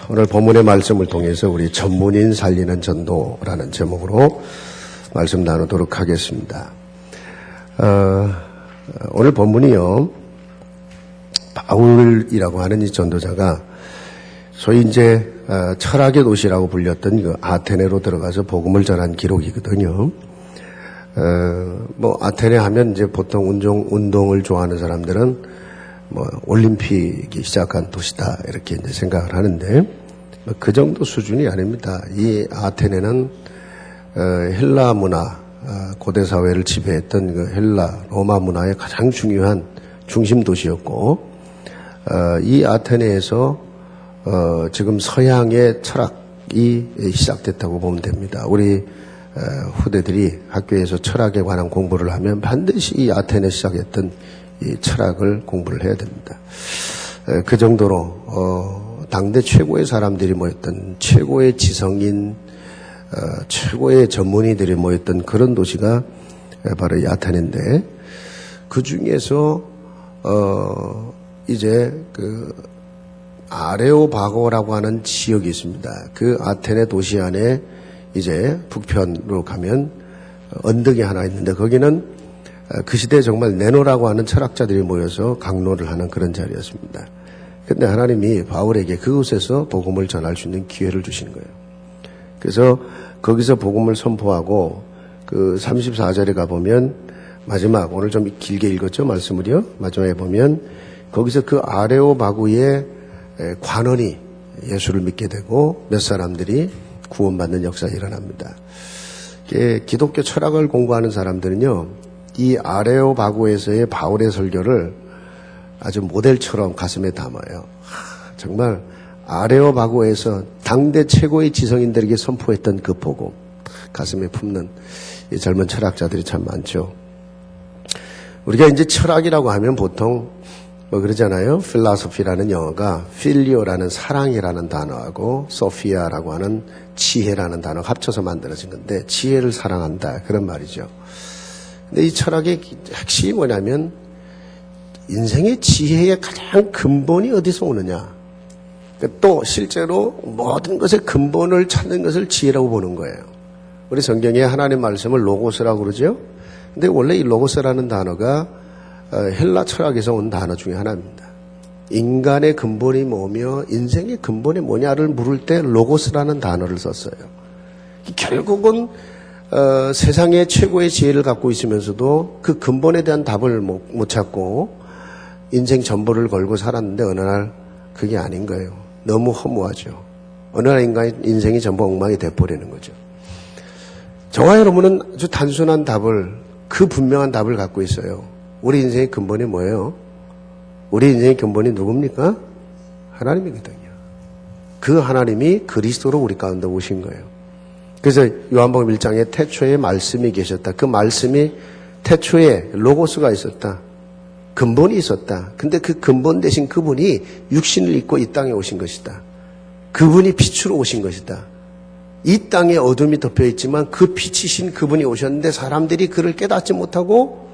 오늘 본문의 말씀을 통해서 우리 전문인 살리는 전도라는 제목으로 말씀 나누도록 하겠습니다. 오늘 본문이요, 바울이라고 하는 이 전도자가 소위 이제 철학의 도시라고 불렸던 그 아테네로 들어가서 복음을 전한 기록이거든요. 아테네 하면 이제 보통 운동을 좋아하는 사람들은 올림픽이 시작한 도시다 이렇게 이제 생각을 하는데 그 정도 수준이 아닙니다. 이 아테네는 헬라 문화, 고대 사회를 지배했던 그 헬라 로마 문화의 가장 중요한 중심 도시였고, 이 아테네에서 지금 서양의 철학이 시작됐다고 보면 됩니다. 우리 후대들이 학교에서 철학에 관한 공부를 하면 반드시 이 아테네 시작했던 이 철학을 공부를 해야 됩니다. 그 정도로 당대 최고의 사람들이 모였던, 최고의 지성인, 최고의 전문의들이 모였던 그런 도시가 바로 이 아테네인데, 그 중에서 이제 그 아레오바고라고 하는 지역이 있습니다. 그 아테네 도시 안에 이제 북편으로 가면 언덕이 하나 있는데, 거기는 그 시대에 정말 네노라고 하는 철학자들이 모여서 강론을 하는 그런 자리였습니다. 그런데 하나님이 바울에게 그곳에서 복음을 전할 수 있는 기회를 주신 거예요. 그래서 거기서 복음을 선포하고 그 34절에 가보면 마지막, 오늘 좀 길게 읽었죠, 말씀을요. 마지막에 보면 거기서 그 아레오바구의 관원이 예수를 믿게 되고 몇 사람들이 구원받는 역사가 일어납니다. 기독교 철학을 공부하는 사람들은요, 이 아레오바고에서의 바울의 설교를 아주 모델처럼 가슴에 담아요. 정말 아레오바고에서 당대 최고의 지성인들에게 선포했던 그 복음, 가슴에 품는 이 젊은 철학자들이 참 많죠. 우리가 이제 철학이라고 하면 보통 그러잖아요. 필라소피라는 영어가 필리오라는 사랑이라는 단어하고 소피아라고 하는 지혜라는 단어가 합쳐서 만들어진 건데, 지혜를 사랑한다, 그런 말이죠. 근데 이 철학의 핵심이 뭐냐면 인생의 지혜의 가장 근본이 어디서 오느냐, 또 실제로 모든 것의 근본을 찾는 것을 지혜라고 보는 거예요. 우리 성경에 하나님 말씀을 로고스라고 그러죠. 근데 원래 이 로고스라는 단어가 헬라 철학에서 온 단어 중에 하나입니다. 인간의 근본이 뭐며 인생의 근본이 뭐냐를 물을 때 로고스라는 단어를 썼어요. 결국은 세상의 최고의 지혜를 갖고 있으면서도 그 근본에 대한 답을 못 찾고 인생 전부를 걸고 살았는데 어느 날 그게 아닌 거예요. 너무 허무하죠. 어느 날 인생이 전부 엉망이 돼버리는 거죠. 저와 여러분은 아주 단순한 답을, 그 분명한 답을 갖고 있어요. 우리 인생의 근본이 뭐예요? 우리 인생의 근본이 누굽니까? 하나님이거든요. 그 하나님이 그리스도로 우리 가운데 오신 거예요. 그래서 요한복음 1장에 태초에 말씀이 계셨다. 그 말씀이 태초에 로고스가 있었다. 근본이 있었다. 근데 그 근본 대신 그분이 육신을 입고 이 땅에 오신 것이다. 그분이 빛으로 오신 것이다. 이 땅에 어둠이 덮여 있지만 그 빛이신 그분이 오셨는데 사람들이 그를 깨닫지 못하고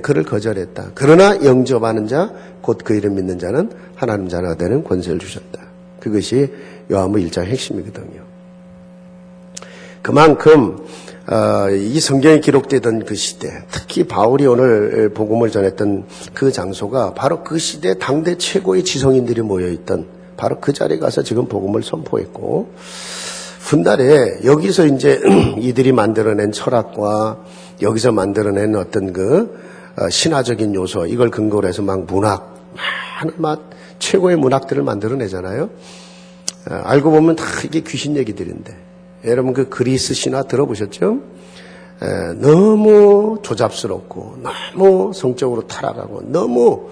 그를 거절했다. 그러나 영접하는 자, 곧 그 이름 믿는 자는 하나님 자녀가 되는 권세를 주셨다. 그것이 요한복음 1장 핵심이거든요. 그만큼 이 성경에 기록되던 그 시대, 특히 바울이 오늘 복음을 전했던 그 장소가 바로 그 시대 당대 최고의 지성인들이 모여있던 바로 그 자리에 가서 지금 복음을 선포했고, 훗날에 여기서 이제 이들이 만들어낸 철학과 여기서 만들어낸 어떤 그 신화적인 요소, 이걸 근거로 해서 막 문학, 많은 최고의 문학들을 만들어내잖아요. 알고 보면 다 이게 귀신 얘기들인데, 여러분 그 그리스 신화 들어보셨죠? 너무 조잡스럽고 너무 성적으로 타락하고 너무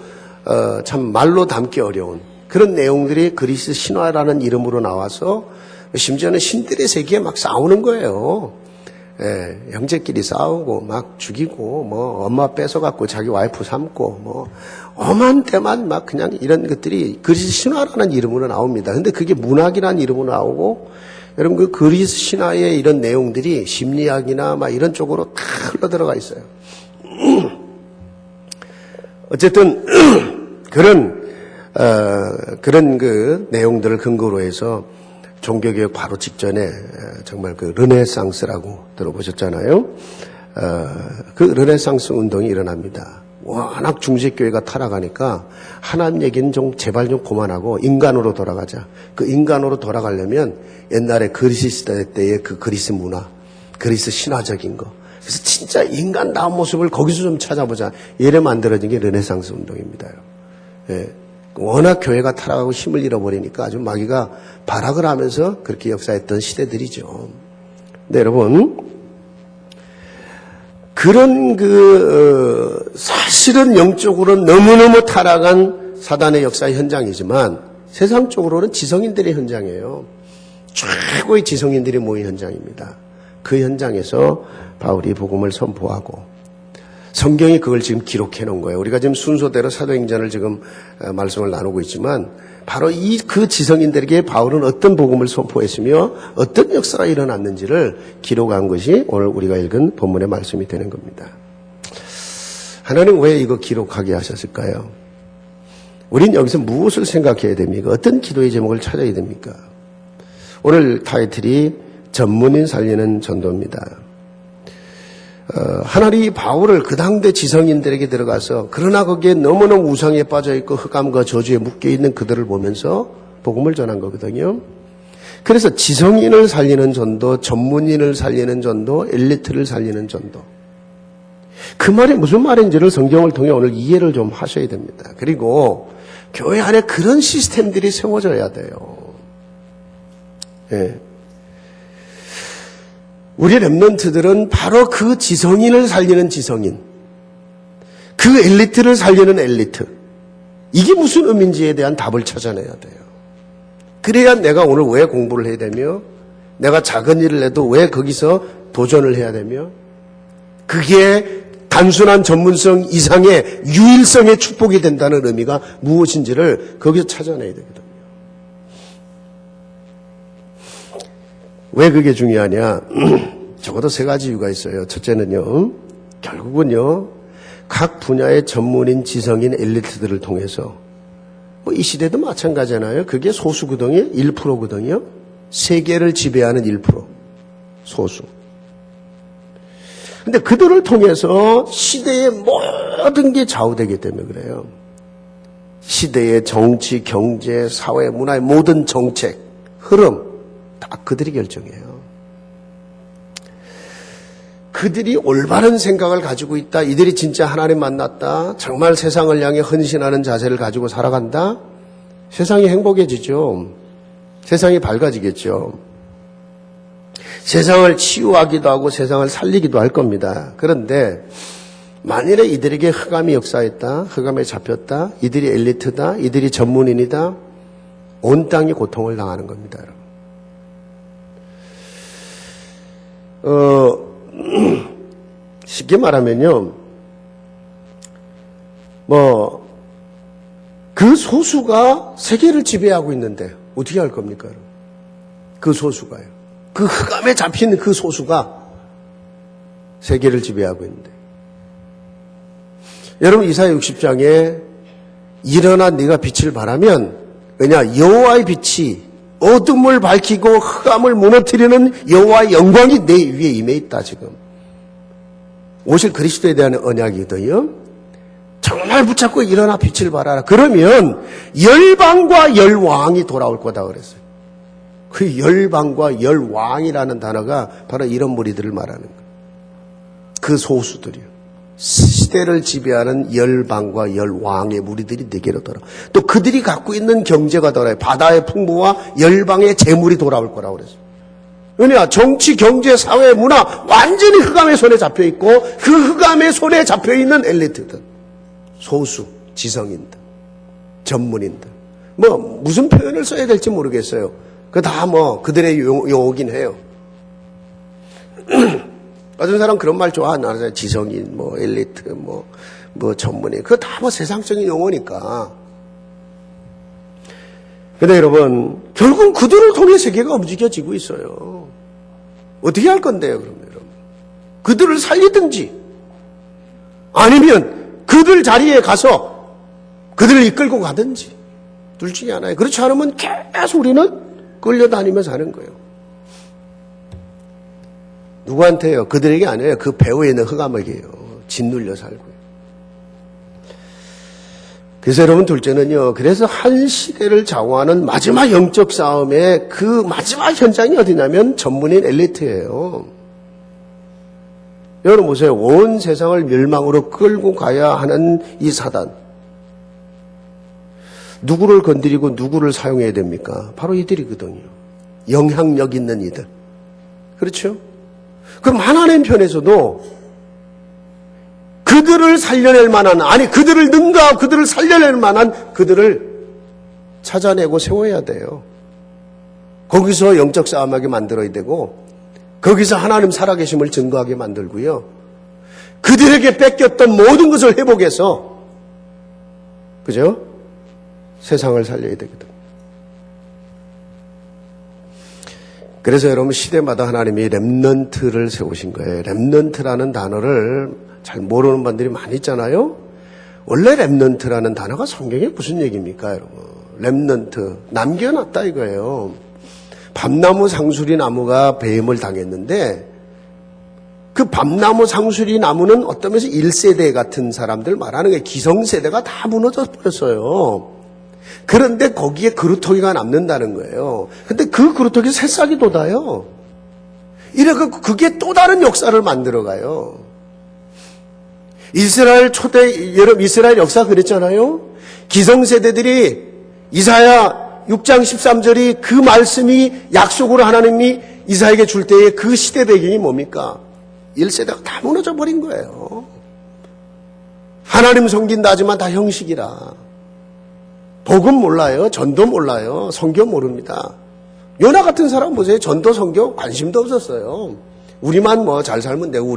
참 말로 담기 어려운 그런 내용들이 그리스 신화라는 이름으로 나와서 심지어는 신들의 세계에 막 싸우는 거예요. 형제끼리 싸우고 막 죽이고 엄마 뺏어갖고 자기 와이프 삼고 엄한 때만 막 그냥 이런 것들이 그리스 신화라는 이름으로 나옵니다. 근데 그게 문학이라는 이름으로 나오고, 여러분 그 그리스 신화의 이런 내용들이 심리학이나 막 이런 쪽으로 다 흘러들어가 있어요. 어쨌든 그런 그런 그 내용들을 근거로 해서 종교개혁 바로 직전에 정말 그 르네상스라고 들어보셨잖아요. 그 르네상스 운동이 일어납니다. 워낙 중세교회가 타락하니까 하나님 얘기는 좀 제발 좀 그만하고 인간으로 돌아가자. 그 인간으로 돌아가려면 옛날에 그리스 시대 때의 그 그리스 문화, 그리스 신화적인 거. 그래서 진짜 인간다운 모습을 거기서 좀 찾아보자. 이래 만들어진 게 르네상스 운동입니다. 예. 워낙 교회가 타락하고 힘을 잃어버리니까 아주 마귀가 발악을 하면서 그렇게 역사했던 시대들이죠. 근데 여러분, 그런 사실은 영적으로는 너무너무 타락한 사단의 역사 현장이지만 세상적으로는 지성인들의 현장이에요. 최고의 지성인들이 모인 현장입니다. 그 현장에서 바울이 복음을 선포하고 성경이 그걸 지금 기록해 놓은 거예요. 우리가 지금 순서대로 사도행전을 지금 말씀을 나누고 있지만 바로 그 지성인들에게 바울은 어떤 복음을 선포했으며 어떤 역사가 일어났는지를 기록한 것이 오늘 우리가 읽은 본문의 말씀이 되는 겁니다. 하나님 왜 이거 기록하게 하셨을까요? 우린 여기서 무엇을 생각해야 됩니까? 어떤 기도의 제목을 찾아야 됩니까? 오늘 타이틀이 전문인 살리는 전도입니다. 하나님이 바울을 그 당대 지성인들에게 들어가서 그러나 거기에 너무너무 우상에 빠져있고 흑암과 저주에 묶여있는 그들을 보면서 복음을 전한 거거든요. 그래서 지성인을 살리는 전도, 전문인을 살리는 전도, 엘리트를 살리는 전도. 그 말이 무슨 말인지를 성경을 통해 오늘 이해를 좀 하셔야 됩니다. 그리고 교회 안에 그런 시스템들이 세워져야 돼요. 예. 우리 랩런트들은 바로 그 지성인을 살리는 지성인, 그 엘리트를 살리는 엘리트, 이게 무슨 의미인지에 대한 답을 찾아내야 돼요. 그래야 내가 오늘 왜 공부를 해야 되며 내가 작은 일을 해도 왜 거기서 도전을 해야 되며 그게 단순한 전문성 이상의 유일성의 축복이 된다는 의미가 무엇인지를 거기서 찾아내야 되거든요. 왜 그게 중요하냐? 적어도 세 가지 이유가 있어요. 첫째는요, 결국은요, 각 분야의 전문인, 지성인, 엘리트들을 통해서, 이 시대도 마찬가지잖아요. 그게 소수거든요. 1%거든요. 세계를 지배하는 1%. 소수. 근데 그들을 통해서 시대의 모든 게 좌우되기 때문에 그래요. 시대의 정치, 경제, 사회, 문화의 모든 정책, 흐름, 다 그들이 결정해요. 그들이 올바른 생각을 가지고 있다. 이들이 진짜 하나님 만났다. 정말 세상을 향해 헌신하는 자세를 가지고 살아간다. 세상이 행복해지죠. 세상이 밝아지겠죠. 세상을 치유하기도 하고 세상을 살리기도 할 겁니다. 그런데 만일에 이들에게 흑암이 역사했다. 흑암에 잡혔다. 이들이 엘리트다. 이들이 전문인이다. 온 땅이 고통을 당하는 겁니다. 여러분. 쉽게 말하면요, 그 소수가 세계를 지배하고 있는데 어떻게 할 겁니까? 여러분? 그 소수가요. 그 흑암에 잡힌 그 소수가 세계를 지배하고 있는데. 여러분 이사야 60장에 일어나 네가 빛을 발하면 왜냐 여호와의 빛이 어둠을 밝히고 흑암을 무너뜨리는 여호와의 영광이 내 위에 임해 있다 지금. 오실 그리스도에 대한 언약이거든요. 정말 붙잡고 일어나 빛을 발하라. 그러면 열방과 열왕이 돌아올 거다 그랬어요. 그 열방과 열왕이라는 단어가 바로 이런 무리들을 말하는 거예요. 그 소수들이요. 시대를 지배하는 열방과 열왕의 무리들이 내게로 돌아와. 또 그들이 갖고 있는 경제가 돌아와요. 바다의 풍부와 열방의 재물이 돌아올 거라고 그랬어요. 왜냐? 정치, 경제, 사회, 문화 완전히 흑암의 손에 잡혀있고 그 흑암의 손에 잡혀있는 엘리트들, 소수, 지성인들, 전문인들. 무슨 표현을 써야 될지 모르겠어요. 그 다 그들의 용어긴 해요. 어떤 사람 그런 말 좋아하잖아요. 지성인, 엘리트, 전문인. 그거 다 세상적인 용어니까. 근데 여러분, 결국 그들을 통해 세계가 움직여지고 있어요. 어떻게 할 건데요, 그러면 여러분? 그들을 살리든지, 아니면 그들 자리에 가서 그들을 이끌고 가든지. 둘 중에 하나예요. 그렇지 않으면 계속 우리는 끌려다니며 사는 거예요. 누구한테요? 그들에게 아니에요. 그 배후에 있는 흑암에게요. 짓눌려 살고요. 그래서 여러분 둘째는요. 그래서 한 시대를 좌우하는 마지막 영적 싸움의 그 마지막 현장이 어디냐면 전문인 엘리트예요. 여러분 보세요. 온 세상을 멸망으로 끌고 가야 하는 이 사단. 누구를 건드리고 누구를 사용해야 됩니까? 바로 이들이거든요. 영향력 있는 이들. 그렇죠? 그럼 하나님 편에서도 그들을 살려낼 만한, 아니 그들을 능가하고 그들을 살려낼 만한 그들을 찾아내고 세워야 돼요. 거기서 영적 싸움하게 만들어야 되고 거기서 하나님 살아계심을 증거하게 만들고요. 그들에게 뺏겼던 모든 것을 회복해서, 그죠? 세상을 살려야 되거든. 그래서 여러분 시대마다 하나님이 렘넌트를 세우신 거예요. 렘넌트라는 단어를 잘 모르는 분들이 많이 있잖아요. 원래 렘넌트라는 단어가 성경에 무슨 얘기입니까, 여러분? 렘넌트, 남겨놨다 이거예요. 밤나무 상수리 나무가 배임을 당했는데 그 밤나무 상수리 나무는 어떤 면에서 1세대 같은 사람들 말하는 게 기성세대가 다 무너져 버렸어요. 그런데 거기에 그루터기가 남는다는 거예요. 근데 그 그루터기 새싹이 돋아요. 이래갖고 그게 또 다른 역사를 만들어가요. 이스라엘 여러분 이스라엘 역사 그랬잖아요. 기성세대들이 이사야 6장 13절이 그 말씀이 약속으로 하나님이 이사에게 줄 때의 그 시대 배경이 뭡니까? 1세대가 다 무너져 버린 거예요. 하나님 섬긴다 하지만 다 형식이라. 복음 몰라요. 전도 몰라요. 성경 모릅니다. 요나 같은 사람 보세요. 전도 성경 관심도 없었어요. 우리만 뭐 잘 살면 되고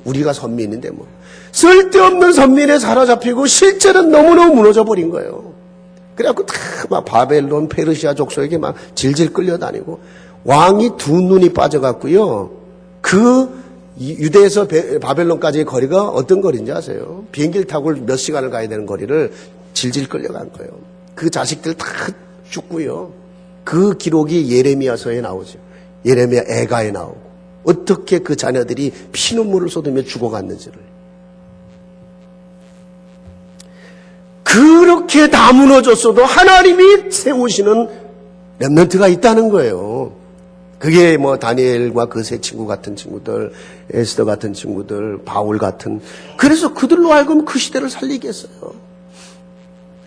우리가 선민인데 뭐. 쓸데없는 선민에 사로잡히고 실제는 너무너무 무너져 버린 거예요. 그래갖고 막 바벨론, 페르시아 족속에게 막 질질 끌려다니고 왕이 두 눈이 빠져갖고요. 그 유대에서 바벨론까지의 거리가 어떤 거리인지 아세요? 비행기를 타고 몇 시간을 가야 되는 거리를 질질 끌려간 거예요. 그 자식들 다 죽고요. 그 기록이 예레미야서에 나오죠. 예레미야 애가에 나오고 어떻게 그 자녀들이 피눈물을 쏟으며 죽어갔는지를. 그렇게 다 무너졌어도 하나님이 세우시는 렘넌트가 있다는 거예요. 그게 뭐 다니엘과 그 세 친구 같은 친구들, 에스더 같은 친구들, 바울 같은. 그래서 그들로 하여금 그 시대를 살리게 했어요.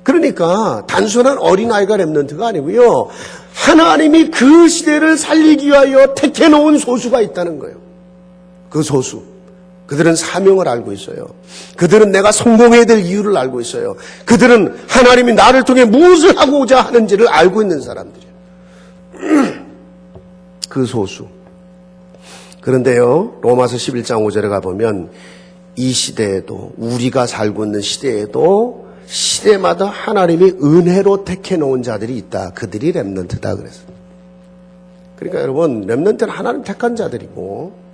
그러니까 단순한 어린아이가 렘넌트가 아니고요. 하나님이 그 시대를 살리기 위하여 택해놓은 소수가 있다는 거예요. 그 소수. 그들은 사명을 알고 있어요. 그들은 내가 성공해야 될 이유를 알고 있어요. 그들은 하나님이 나를 통해 무엇을 하고자 하는지를 알고 있는 사람들이에요. 그 소수. 그런데요, 로마서 11장 5절에 가보면 이 시대에도, 우리가 살고 있는 시대에도 시대마다 하나님이 은혜로 택해놓은 자들이 있다. 그들이 렘넌트다 그랬어요. 그러니까 여러분, 렘넌트는 하나님 택한 자들이고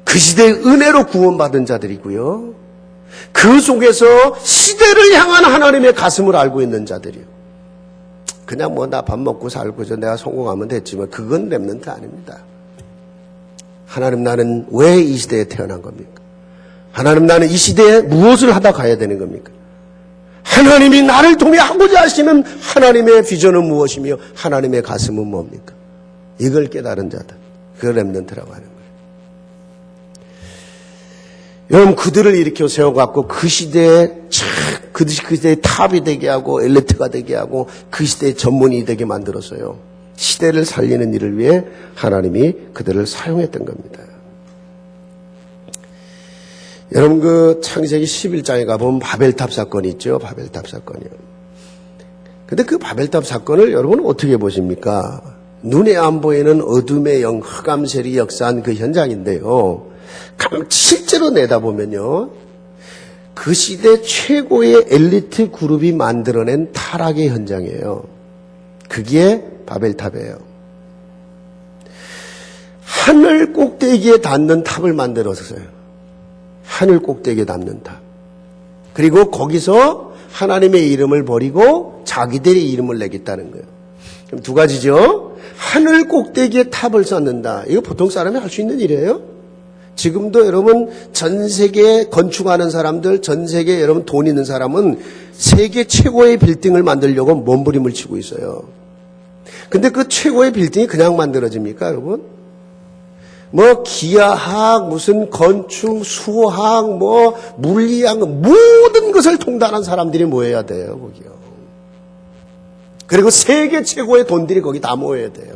그 시대의 은혜로 구원받은 자들이고요. 그 속에서 시대를 향한 하나님의 가슴을 알고 있는 자들이요. 그냥 뭐 나 밥 먹고 살고서 내가 성공하면 됐지만 그건 렘넌트 아닙니다. 하나님 나는 왜 이 시대에 태어난 겁니까? 하나님 나는 이 시대에 무엇을 하다 가야 되는 겁니까? 하나님이 나를 통해 하고자 하시는 하나님의 비전은 무엇이며 하나님의 가슴은 뭡니까? 이걸 깨달은 자들. 그걸 렘넌트라고 하는 거예요. 여러분 그들을 일으켜 세워갖고 그 시대에 그 시대의 탑이 되게 하고 엘리트가 되게 하고 그 시대의 전문이 되게 만들었어요. 시대를 살리는 일을 위해 하나님이 그들을 사용했던 겁니다. 여러분 그 창세기 11장에 가보면 바벨탑 사건이 있죠. 바벨탑 사건이요. 근데 그 바벨탑 사건을 여러분은 어떻게 보십니까? 눈에 안 보이는 어둠의 영 흑암셀이 역사한 그 현장인데요. 실제로 내다보면요. 그 시대 최고의 엘리트 그룹이 만들어낸 타락의 현장이에요. 그게 바벨탑이에요. 하늘 꼭대기에 닿는 탑을 만들었어요. 하늘 꼭대기에 닿는 탑. 그리고 거기서 하나님의 이름을 버리고 자기들의 이름을 내겠다는 거예요. 그럼 두 가지죠. 하늘 꼭대기에 탑을 쌓는다. 이거 보통 사람이 할 수 있는 일이에요. 지금도 여러분 전 세계에 건축하는 사람들, 전 세계에 여러분 돈 있는 사람은 세계 최고의 빌딩을 만들려고 몸부림을 치고 있어요. 근데 그 최고의 빌딩이 그냥 만들어집니까, 여러분? 뭐 기하학, 무슨 건축, 수학, 뭐 물리학, 모든 것을 통달한 사람들이 모여야 돼요, 거기요. 그리고 세계 최고의 돈들이 거기 다 모여야 돼요.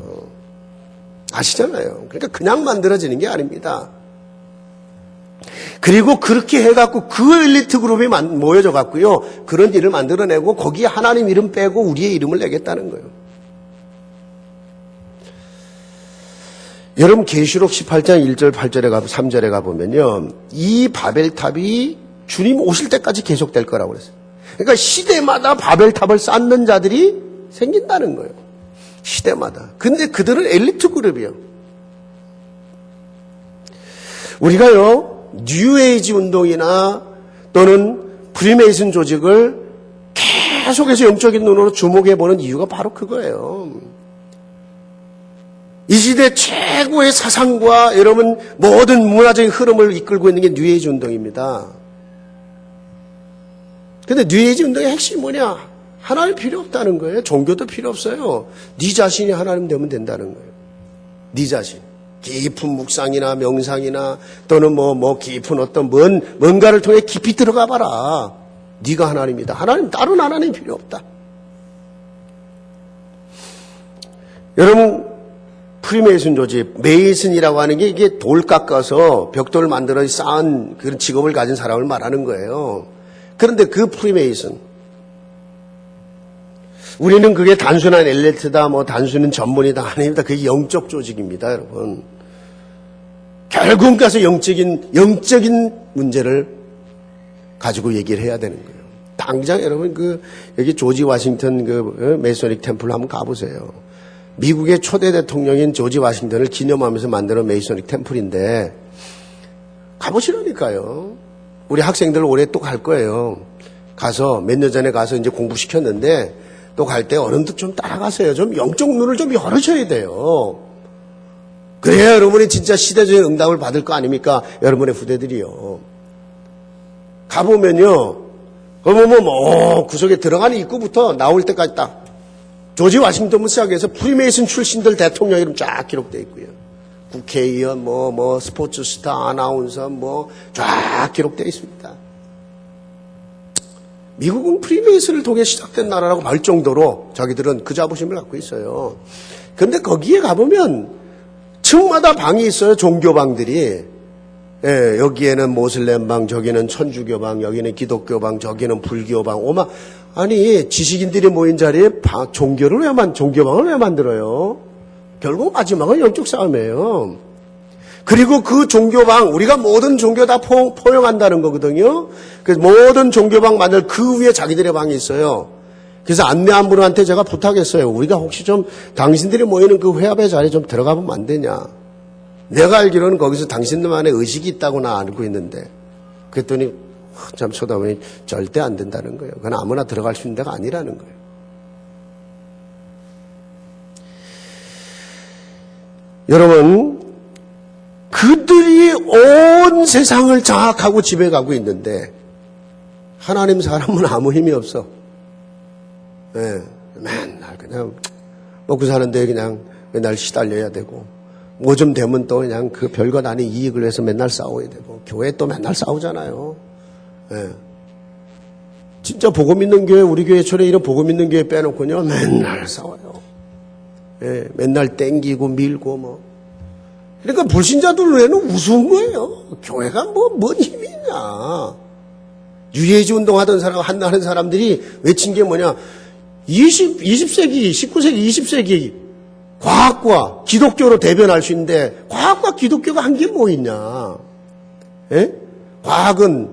아시잖아요. 그러니까 그냥 만들어지는 게 아닙니다. 그리고 그렇게 해갖고 그 엘리트 그룹이 모여져 갖고요. 그런 일을 만들어내고 거기에 하나님 이름 빼고 우리의 이름을 내겠다는 거예요. 여러분 계시록 18장 1절 8절에 3절에 가보면요. 이 바벨탑이 주님 오실 때까지 계속될 거라고 그랬어요. 그러니까 시대마다 바벨탑을 쌓는 자들이 생긴다는 거예요. 시대마다. 근데 그들은 엘리트 그룹이에요. 우리가요. 뉴에이지 운동이나 또는 프리메이슨 조직을 계속해서 영적인 눈으로 주목해보는 이유가 바로 그거예요. 이 시대 최고의 사상과 여러분 모든 문화적인 흐름을 이끌고 있는 게 뉴에이지 운동입니다. 근데 뉴에이지 운동의 핵심이 뭐냐? 하나님 필요 없다는 거예요. 종교도 필요 없어요. 네 자신이 하나님 되면 된다는 거예요. 네 자신. 깊은 묵상이나 명상이나 또는 뭐 깊은 어떤 뭔가를 통해 깊이 들어가 봐라. 네가 하나님이다. 하나님, 다른 하나님 필요 없다. 여러분, 프리메이슨 조직, 메이슨이라고 하는 게 이게 돌 깎아서 벽돌을 만들어 쌓은 그런 직업을 가진 사람을 말하는 거예요. 그런데 그 프리메이슨, 우리는 그게 단순한 엘리트다, 뭐 단순한 전문이다 아닙니다. 그게 영적 조직입니다, 여러분. 결국 가서 영적인 문제를 가지고 얘기를 해야 되는 거예요. 당장 여러분 여기 조지 워싱턴 메이소닉 템플 한번 가보세요. 미국의 초대 대통령인 조지 워싱턴을 기념하면서 만드는 메이소닉 템플인데 가보시라니까요. 우리 학생들 올해 또 갈 거예요. 가서 몇 년 전에 가서 이제 공부시켰는데 또 갈 때 어른들 좀 따라가세요. 좀 영적 눈을 좀 열으셔야 돼요. 그래야 여러분이 진짜 시대적인 응답을 받을 거 아닙니까? 여러분의 후대들이요. 가보면요. 구석에 들어가는 입구부터 나올 때까지 딱 조지 워싱턴부터 시작해서 프리메이슨 출신들 대통령 이름 쫙 기록되어 있고요. 국회의원, 스포츠 스타, 아나운서, 쫙 기록되어 있습니다. 미국은 프리메이슨을 통해 시작된 나라라고 말 정도로 자기들은 그 자부심을 갖고 있어요. 그런데 거기에 가보면 층마다 방이 있어요. 종교방들이. 예, 여기에는 모슬렘방, 저기는 천주교방, 여기는 기독교방, 저기는 불교방. 아니 지식인들이 모인 자리에 종교방을 왜 만들어요? 결국 마지막은 영적 싸움이에요. 그리고 그 종교방, 우리가 모든 종교 다 포용한다는 거거든요. 그래서 모든 종교방 만들 그 위에 자기들의 방이 있어요. 그래서 안내한 분한테 제가 부탁했어요. 우리가 혹시 좀 당신들이 모이는 그 회합의 자리에 좀 들어가 보면 안 되냐. 내가 알기로는 거기서 당신들만의 의식이 있다고 나 알고 있는데. 그랬더니 참 쳐다보니 절대 안 된다는 거예요. 그건 아무나 들어갈 수 있는 데가 아니라는 거예요. 여러분, 그들이 온 세상을 장악하고 지배가고 있는데 하나님 사람은 아무 힘이 없어. 예, 맨날 그냥 먹고 사는데 그냥 맨날 시달려야 되고 뭐 좀 되면 또 그냥 그 별것 아닌 이익을 위해서 맨날 싸워야 되고 교회 또 맨날 싸우잖아요. 예. 진짜 복음 있는 교회, 우리 교회처럼 이런 복음 있는 교회 빼놓고요 맨날 싸워요. 예, 맨날 땡기고 밀고 그러니까 불신자들 외에는 우스운 거예요. 교회가 뭔 힘이 있냐. 뉴에이지 운동하던 하는 사람들이 외친 게 뭐냐. 20세기, 19세기, 20세기 과학과 기독교로 대변할 수 있는데 과학과 기독교가 한 게 뭐 있냐. 예? 과학은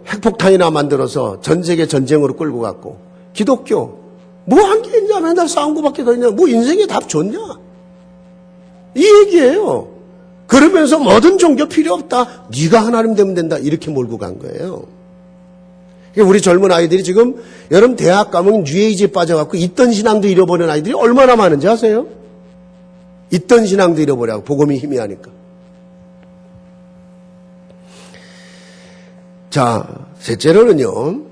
핵폭탄이나 만들어서 전 세계 전쟁으로 끌고 갔고 기독교 한 게 있냐. 맨날 싸운 거밖에 더 있냐. 인생에 답 줬냐. 이 얘기예요. 그러면서 모든 종교 필요 없다. 네가 하나님 되면 된다. 이렇게 몰고 간 거예요. 우리 젊은 아이들이 지금 여러분 대학 가면 뉴에이지에 빠져갖고 있던 신앙도 잃어버린 아이들이 얼마나 많은지 아세요? 있던 신앙도 잃어버려고 복음이 희미하니까. 자, 셋째로는요.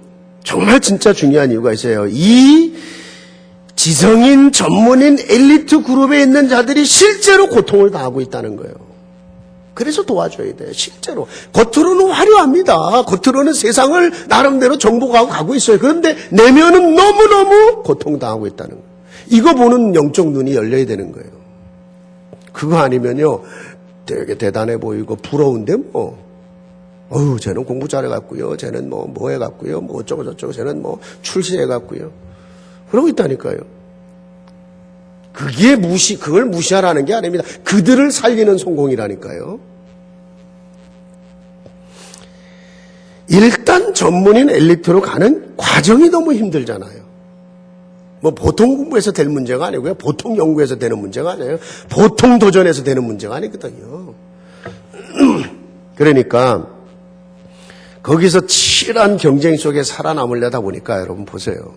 정말 진짜 중요한 이유가 있어요. 이 지성인, 전문인, 엘리트 그룹에 있는 자들이 실제로 고통을 당하고 있다는 거예요. 그래서 도와줘야 돼요. 실제로. 겉으로는 화려합니다. 겉으로는 세상을 나름대로 정복하고 가고 있어요. 그런데 내면은 너무너무 고통당하고 있다는 거예요. 이거 보는 영적 눈이 열려야 되는 거예요. 그거 아니면요. 되게 대단해 보이고 부러운데 뭐. 쟤는 공부 잘해갖고요. 쟤는 뭐 해갖고요. 뭐 어쩌고 저쩌고. 쟤는 뭐 출세해갖고요. 그러고 있다니까요. 그걸 무시하라는 게 아닙니다. 그들을 살리는 성공이라니까요. 일단 전문인 엘리트로 가는 과정이 너무 힘들잖아요. 뭐 보통 공부해서 될 문제가 아니고요. 보통 연구해서 되는 문제가 아니에요. 보통 도전해서 되는 문제가 아니거든요. 그러니까 거기서 치열한 경쟁 속에 살아남으려다 보니까 여러분 보세요.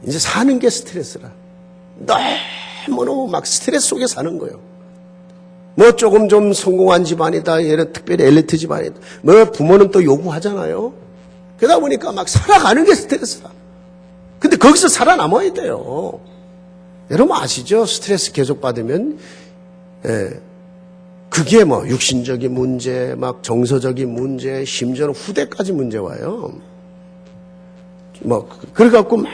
이제 사는 게 스트레스라. 너무너무 막 스트레스 속에 사는 거예요. 뭐 조금 좀 성공한 집안이다. 얘는 특별히 엘리트 집안이다. 뭐 부모는 또 요구하잖아요. 그러다 보니까 막 살아가는 게 스트레스라. 근데 거기서 살아남아야 돼요. 여러분 아시죠? 스트레스 계속 받으면 그게 뭐 육신적인 문제, 막 정서적인 문제, 심지어는 후대까지 문제 와요. 뭐 그래갖고 막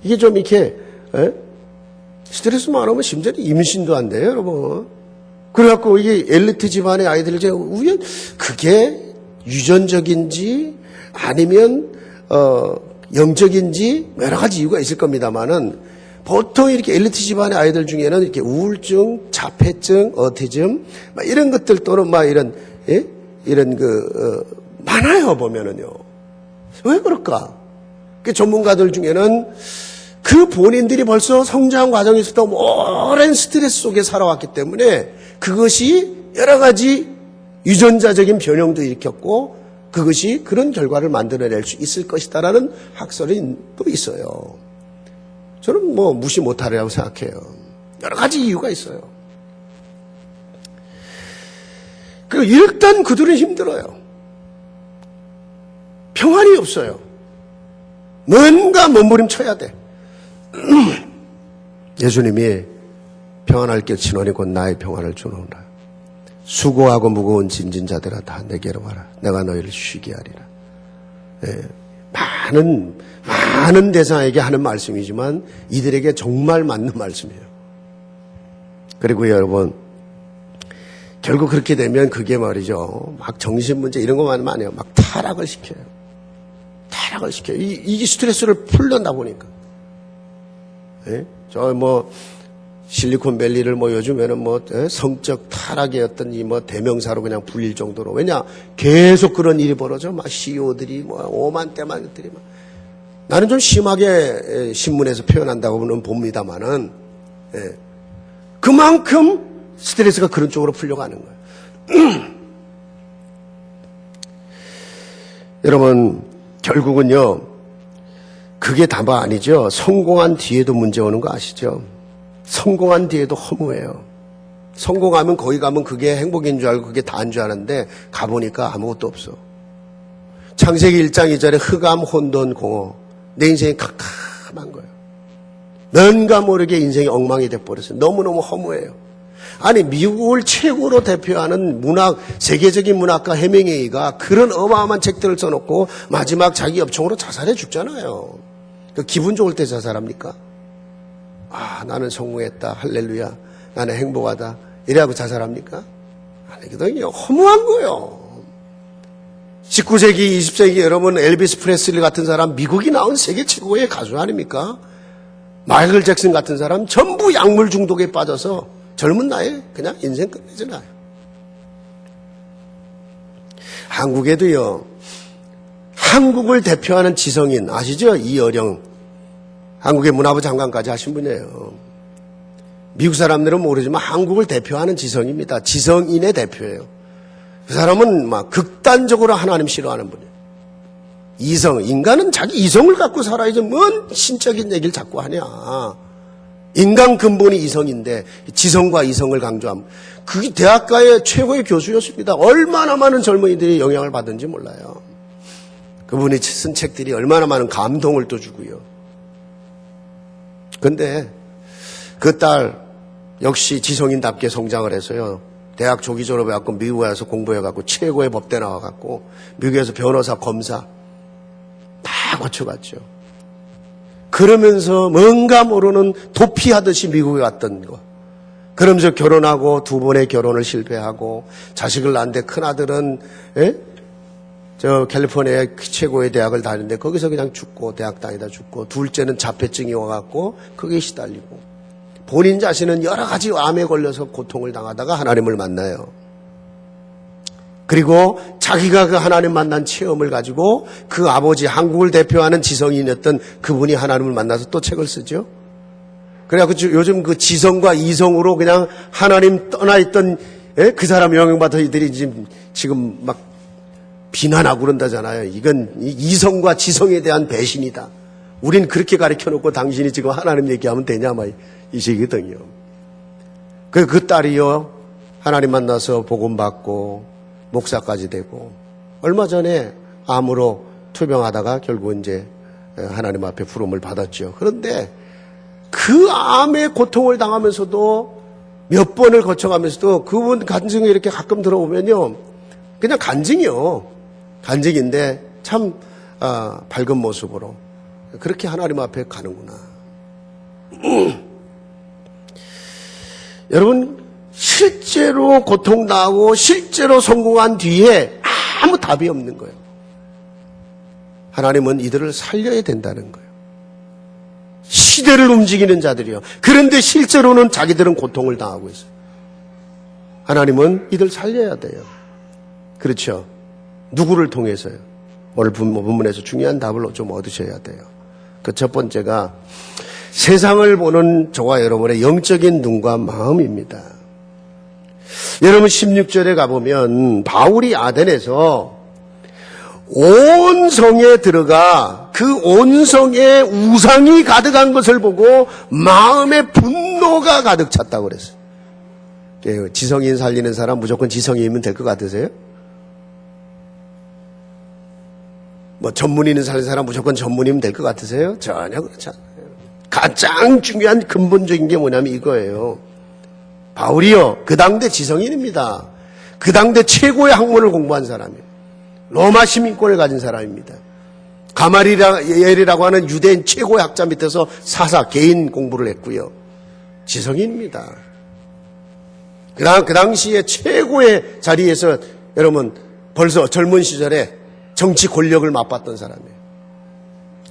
이게 좀 이렇게 스트레스 많으면 심지어 임신도 안 돼요, 여러분. 그래갖고 이게 엘리트 집안의 아이들 중에 그게 유전적인지 아니면 영적인지 여러 가지 이유가 있을 겁니다만은 보통 이렇게 엘리트 집안의 아이들 중에는 이렇게 우울증, 자폐증, 어티즘 막 이런 것들 또는 막 이런 많아요 보면은요. 왜 그럴까? 그 전문가들 중에는 그 본인들이 벌써 성장 과정에서도 오랜 스트레스 속에 살아왔기 때문에 그것이 여러 가지 유전자적인 변형도 일으켰고 그것이 그런 결과를 만들어낼 수 있을 것이다라는 학설이 또 있어요. 저는 뭐 무시 못하리라고 생각해요. 여러 가지 이유가 있어요. 그리고 일단 그들은 힘들어요. 평안이 없어요. 뭔가 몸부림쳐야 돼. 예수님이 평안할 길 친원이 곧 나의 평안을 주노라. 수고하고 무거운 짐진 자들아 다 내게로 와라. 내가 너희를 쉬게 하리라. 많은 대상에게 하는 말씀이지만 이들에게 정말 맞는 말씀이에요. 그리고 여러분 결국 그렇게 되면 그게 말이죠. 막 정신문제 이런 것만 아니에요. 막 타락을 시켜요. 타락을 시켜요. 이 스트레스를 풀려다 보니까. 실리콘밸리를 요즘에는 성적 타락의 어떤 대명사로 그냥 불릴 정도로. 왜냐? 계속 그런 일이 벌어져. 막 CEO들이 오만때만들이 나는 좀 심하게 신문에서 표현한다고는 봅니다만은, 그만큼 스트레스가 그런 쪽으로 풀려가는 거예요. 여러분, 결국은요, 그게 다가 아니죠. 성공한 뒤에도 문제 오는 거 아시죠? 성공한 뒤에도 허무해요. 성공하면 거기 가면 그게 행복인 줄 알고 그게 다인 줄 아는데 가보니까 아무것도 없어. 창세기 1장 2절에 흑암, 혼돈, 공허. 내 인생이 캄캄한 거예요. 뭔가 모르게 인생이 엉망이 돼버렸어요. 너무너무 허무해요. 아니 미국을 최고로 대표하는 세계적인 문학가 해밍웨이가 그런 어마어마한 책들을 써놓고 마지막 자기 업총으로 자살해 죽잖아요. 기분 좋을 때 자살합니까? 나는 성공했다. 할렐루야. 나는 행복하다. 이래하고 자살합니까? 아니거든요. 허무한 거예요. 19세기, 20세기 여러분 엘비스 프레슬리 같은 사람 미국이 나온 세계 최고의 가수 아닙니까? 마이클 잭슨 같은 사람 전부 약물 중독에 빠져서 젊은 나이에 그냥 인생 끝내잖아요. 한국에도요. 한국을 대표하는 지성인 아시죠? 이어령. 한국의 문화부 장관까지 하신 분이에요. 미국 사람들은 모르지만 한국을 대표하는 지성입니다. 지성인의 대표예요. 그 사람은 막 극단적으로 하나님 싫어하는 분이에요. 이성, 인간은 자기 이성을 갖고 살아야지 뭔 신적인 얘기를 자꾸 하냐. 인간 근본이 이성인데 지성과 이성을 강조함. 그게 대학가의 최고의 교수였습니다. 얼마나 많은 젊은이들이 영향을 받은지 몰라요. 그분이 쓴 책들이 얼마나 많은 감동을 또 주고요. 근데 그 딸 역시 지성인답게 성장을 해서요. 대학 조기 졸업해갖고 미국에 와서 공부해갖고 최고의 법대 나와갖고 미국에서 변호사, 검사 다 거쳐갔죠. 그러면서 뭔가 모르는 도피하듯이 미국에 갔던 거. 그러면서 결혼하고 두 번의 결혼을 실패하고 자식을 낳는데 큰아들은 저 캘리포니아의 최고의 대학을 다니는데 거기서 그냥 죽고 대학 다니다 죽고 둘째는 자폐증이 와갖고 거기에 시달리고 본인 자신은 여러 가지 암에 걸려서 고통을 당하다가 하나님을 만나요. 그리고 자기가 그 하나님 만난 체험을 가지고 그 아버지 한국을 대표하는 지성인이었던 그분이 하나님을 만나서 또 책을 쓰죠. 그래갖고 요즘 그 지성과 이성으로 그냥 하나님 떠나있던 그 사람 영향받아 이들이 지금 막 비난하고 그런다잖아요. 이건 이성과 지성에 대한 배신이다. 우린 그렇게 가르쳐놓고 당신이 지금 하나님 얘기하면 되냐 막 이시거든요. 그 딸이요 하나님 만나서 복음 받고 목사까지 되고 얼마 전에 암으로 투병하다가 결국 이제 하나님 앞에 부름을 받았죠. 그런데 그 암의 고통을 당하면서도 몇 번을 거쳐가면서도 그분 간증이 이렇게 가끔 들어오면요 그냥 간증이요. 간증인데 참 밝은 모습으로 그렇게 하나님 앞에 가는구나. 여러분 실제로 고통당하고 실제로 성공한 뒤에 아무 답이 없는 거예요. 하나님은 이들을 살려야 된다는 거예요. 시대를 움직이는 자들이요. 그런데 실제로는 자기들은 고통을 당하고 있어요. 하나님은 이들 살려야 돼요. 그렇죠. 누구를 통해서요? 오늘 본문에서 중요한 답을 좀 얻으셔야 돼요. 그 첫 번째가 세상을 보는 저와 여러분의 영적인 눈과 마음입니다. 여러분 16절에 가보면 바울이 아덴에서 온 성에 들어가 그 온 성에 우상이 가득한 것을 보고 마음에 분노가 가득 찼다고 그랬어요. 지성인 살리는 사람 무조건 지성인이면 될 것 같으세요? 뭐 전문인을 살리는 사람 무조건 전문이면 될 것 같으세요? 전혀 그렇지 않아요. 가장 중요한 근본적인 게 뭐냐면 이거예요. 바울이요 그 당대 지성인입니다. 그 당대 최고의 학문을 공부한 사람이에요. 로마 시민권을 가진 사람입니다. 가마리엘이라고 하는 유대인 최고의 학자 밑에서 사사 개인 공부를 했고요. 지성인입니다. 그 당시에 최고의 자리에서 여러분 벌써 젊은 시절에 정치 권력을 맛봤던 사람이에요.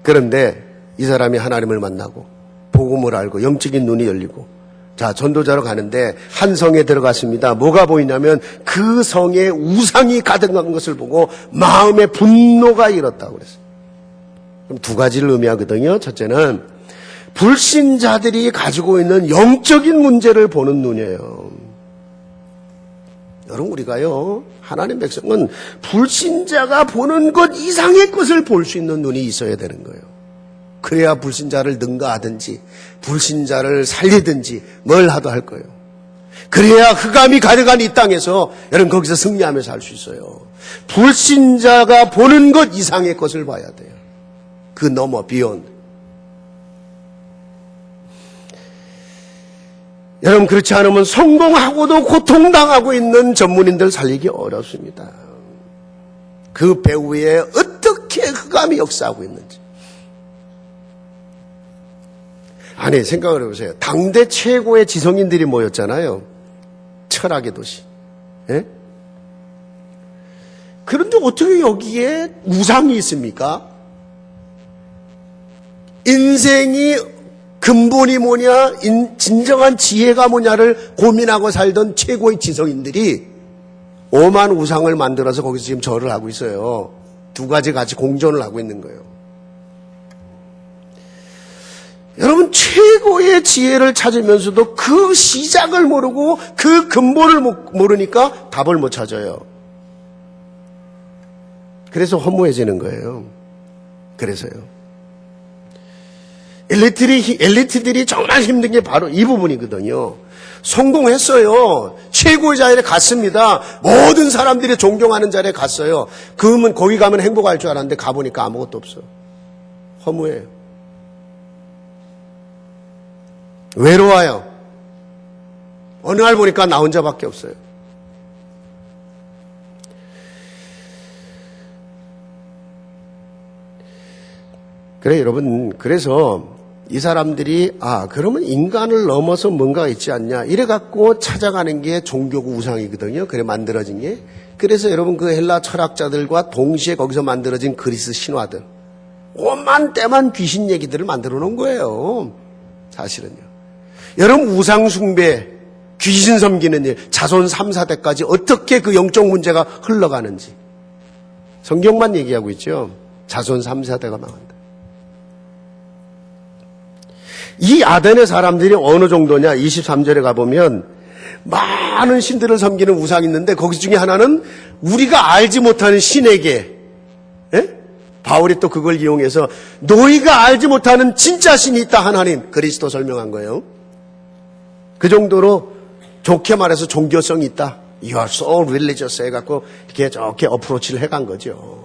그런데 이 사람이 하나님을 만나고 복음을 알고 영적인 눈이 열리고 자 전도자로 가는데 한 성에 들어갔습니다. 뭐가 보이냐면 그 성에 우상이 가득한 것을 보고 마음에 분노가 일었다고 그랬어요. 그럼 두 가지를 의미하거든요. 첫째는 불신자들이 가지고 있는 영적인 문제를 보는 눈이에요. 여러분 우리가요 하나님 백성은 불신자가 보는 것 이상의 것을 볼 수 있는 눈이 있어야 되는 거예요. 그래야 불신자를 능가하든지 불신자를 살리든지 뭘 하도 할 거예요. 그래야 흑암이 가득한 이 땅에서 여러분 거기서 승리하면서 할 수 있어요. 불신자가 보는 것 이상의 것을 봐야 돼요. 그 넘어 비욘드. 여러분 그렇지 않으면 성공하고도 고통당하고 있는 전문인들 살리기 어렵습니다. 그 배후에 어떻게 흑암이 역사하고 있는지. 아니 생각을 해보세요. 당대 최고의 지성인들이 모였잖아요. 철학의 도시. 예? 그런데 어떻게 여기에 우상이 있습니까? 인생이 근본이 뭐냐, 진정한 지혜가 뭐냐를 고민하고 살던 최고의 지성인들이 오만 우상을 만들어서 거기서 지금 절을 하고 있어요. 두 가지 같이 공존을 하고 있는 거예요. 여러분 최고의 지혜를 찾으면서도 그 시작을 모르고 그 근본을 모르니까 답을 못 찾아요. 그래서 허무해지는 거예요. 그래서요. 엘리트들이 정말 힘든 게 바로 이 부분이거든요. 성공했어요. 최고의 자리에 갔습니다. 모든 사람들이 존경하는 자리에 갔어요. 그러면 거기 가면 행복할 줄 알았는데 가보니까 아무것도 없어. 허무해요. 외로워요. 어느 날 보니까 나 혼자밖에 없어요. 그래 여러분, 그래서 이 사람들이 그러면 인간을 넘어서 뭔가 있지 않냐 이래 갖고 찾아가는 게 종교고 우상이거든요. 그래 만들어진 게. 그래서 여러분 그 헬라 철학자들과 동시에 거기서 만들어진 그리스 신화들 오만 때만 귀신 얘기들을 만들어 놓은 거예요. 사실은요. 여러분 우상 숭배, 귀신 섬기는 일, 자손 3, 4대까지 어떻게 그 영적 문제가 흘러가는지 성경만 얘기하고 있죠. 자손 3, 4대가 망한다. 이 아덴의 사람들이 어느 정도냐, 23절에 가보면 많은 신들을 섬기는 우상이 있는데 거기 중에 하나는 우리가 알지 못하는 신에게, 바울이 또 그걸 이용해서 너희가 알지 못하는 진짜 신이 있다, 하나님, 그리스도 설명한 거예요. 그 정도로 좋게 말해서 종교성이 있다. You are so religious 해갖고 이렇게 좋게 어프로치를 해간 거죠.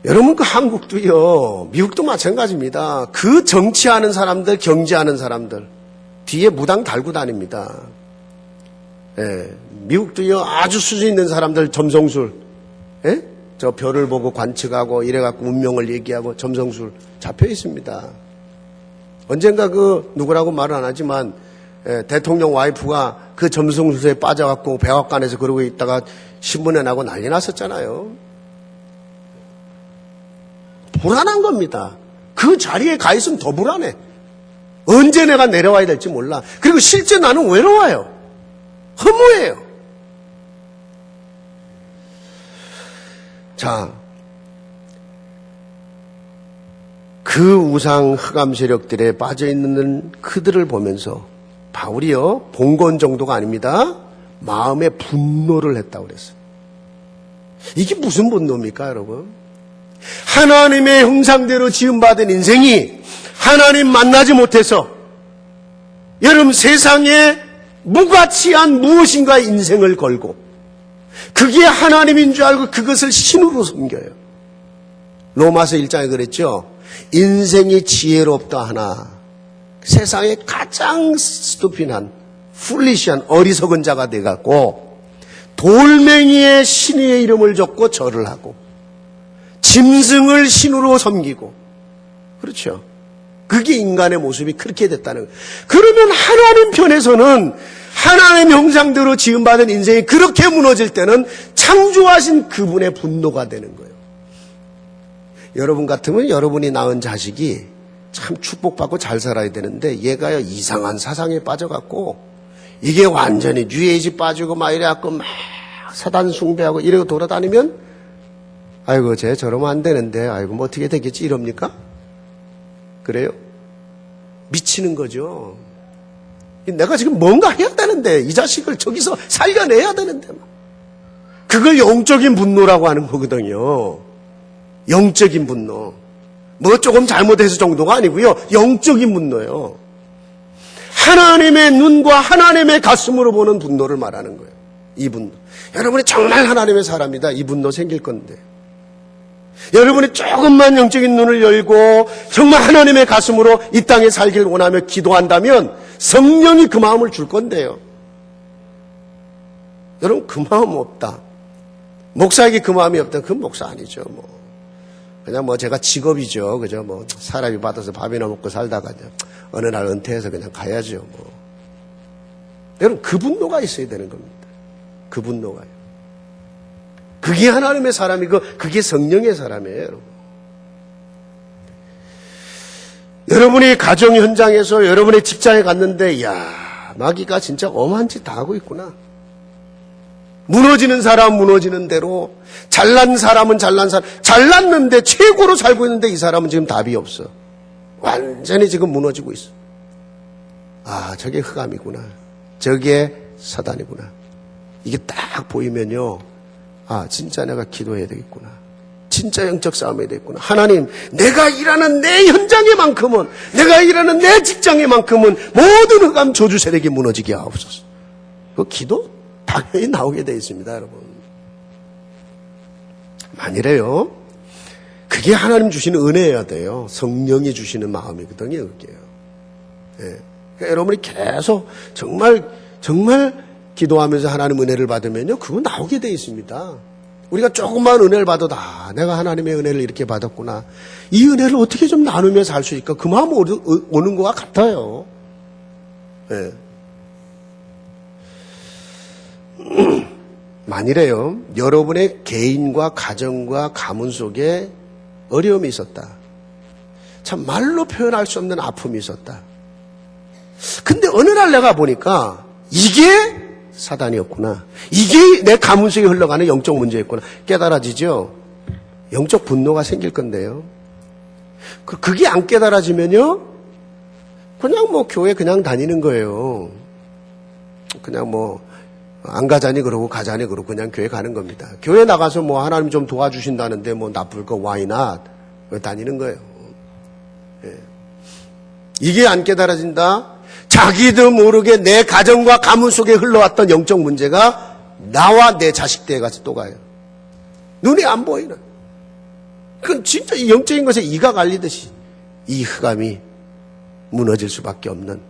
여러분 그 한국도요, 미국도 마찬가지입니다. 그 정치하는 사람들, 경제하는 사람들 뒤에 무당 달고 다닙니다. 미국도요 아주 수준 있는 사람들 점성술, 저 별을 보고 관측하고 이래갖고 운명을 얘기하고 점성술 잡혀 있습니다. 언젠가 그 누구라고 말은 안 하지만 대통령 와이프가 그 점성술에 빠져갖고 백악관에서 그러고 있다가 신문에 나고 난리 났었잖아요. 불안한 겁니다. 그 자리에 가 있으면 더 불안해. 언제 내가 내려와야 될지 몰라. 그리고 실제 나는 외로워요. 허무해요. 자, 그 우상 흑암 세력들에 빠져있는 그들을 보면서 바울이요, 봉건 정도가 아닙니다. 마음의 분노를 했다고 그랬어요. 이게 무슨 분노입니까, 여러분? 하나님의 형상대로 지음받은 인생이 하나님 만나지 못해서 여러분 세상에 무가치한 무엇인가 인생을 걸고 그게 하나님인 줄 알고 그것을 신으로 섬겨요. 로마서 1장에 그랬죠. 인생이 지혜롭다 하나 세상에 가장 스투피한 풀리시한 어리석은 자가 돼갖고 돌멩이에 신의 이름을 적고 절을 하고 짐승을 신으로 섬기고, 그렇죠. 그게 인간의 모습이 그렇게 됐다는 거예요. 그러면 하나님 편에서는 하나님 형상대로 지음받은 인생이 그렇게 무너질 때는 창조하신 그분의 분노가 되는 거예요. 여러분 같으면 여러분이 낳은 자식이 참 축복받고 잘 살아야 되는데 얘가요 이상한 사상에 빠져갖고 이게 완전히 뉴에이지 빠지고 막 이래갖고 막 사단 숭배하고 이러고 돌아다니면 아이고 쟤 저러면 안 되는데 아이고 뭐 어떻게 되겠지 이럽니까? 그래요? 미치는 거죠. 내가 지금 뭔가 해야 되는데 이 자식을 저기서 살려내야 되는데 그걸 영적인 분노라고 하는 거거든요. 영적인 분노. 뭐 조금 잘못해서 정도가 아니고요. 영적인 분노예요. 하나님의 눈과 하나님의 가슴으로 보는 분노를 말하는 거예요. 이 분노. 여러분이 정말 하나님의 사람이다. 이 분노 생길 건데. 여러분이 조금만 영적인 눈을 열고 정말 하나님의 가슴으로 이 땅에 살길 원하며 기도한다면 성령이 그 마음을 줄 건데요. 여러분 그 마음 없다. 목사에게 그 마음이 없다. 그건 목사 아니죠. 그냥 제가 직업이죠. 그죠? 사람이 받아서 밥이나 먹고 살다가 어느 날 은퇴해서 그냥 가야죠. 여러분 그 분노가 있어야 되는 겁니다. 그 분노가요. 그게 하나님의 사람이고 그게 성령의 사람이에요. 여러분. 여러분이 가정 현장에서 여러분의 직장에 갔는데 야 마귀가 진짜 엄한 짓 다 하고 있구나. 무너지는 사람 무너지는 대로 잘난 사람은 잘난 사람 잘났는데 최고로 살고 있는데 이 사람은 지금 답이 없어. 완전히 지금 무너지고 있어. 아 저게 흑암이구나. 저게 사단이구나. 이게 딱 보이면요. 아 진짜 내가 기도해야 되겠구나. 진짜 영적 싸움이 됐구나. 하나님, 내가 일하는 내 현장에만큼은, 내가 일하는 내 직장에만큼은 모든 흑암 저주 세력이 무너지게 하옵소서. 그 기도 당연히 나오게 되어 있습니다, 여러분. 만일에요, 그게 하나님 주시는 은혜여야 돼요. 성령이 주시는 마음이거든요, 그게요. 예. 그러니까 여러분이 계속 정말 기도하면서 하나님 은혜를 받으면요, 그거 나오게 되어 있습니다. 우리가 조금만 은혜를 받아도 내가 하나님의 은혜를 이렇게 받았구나. 이 은혜를 어떻게 좀 나누며 살 수 있을까? 그 마음 오는 것 같아요. 예. 만일에요, 여러분의 개인과 가정과 가문 속에 어려움이 있었다. 참 말로 표현할 수 없는 아픔이 있었다. 근데 어느 날 내가 보니까 이게 사단이었구나. 이게 내 가문 속에 흘러가는 영적 문제였구나. 깨달아지죠? 영적 분노가 생길 건데요. 그게 안 깨달아지면요, 그냥 뭐 교회 그냥 다니는 거예요. 그냥 뭐 안 가자니 그러고 가자니 그러고 그냥 교회 가는 겁니다. 교회 나가서 뭐 하나님 좀 도와주신다는데 뭐 나쁠 거 why not? 다니는 거예요. 예. 이게 안 깨달아진다? 자기도 모르게 내 가정과 가문 속에 흘러왔던 영적 문제가 나와 내 자식들에 가서 또 가요. 눈에 안 보이는. 그건 진짜 영적인 것에 이가 갈리듯이 이 흑암이 무너질 수밖에 없는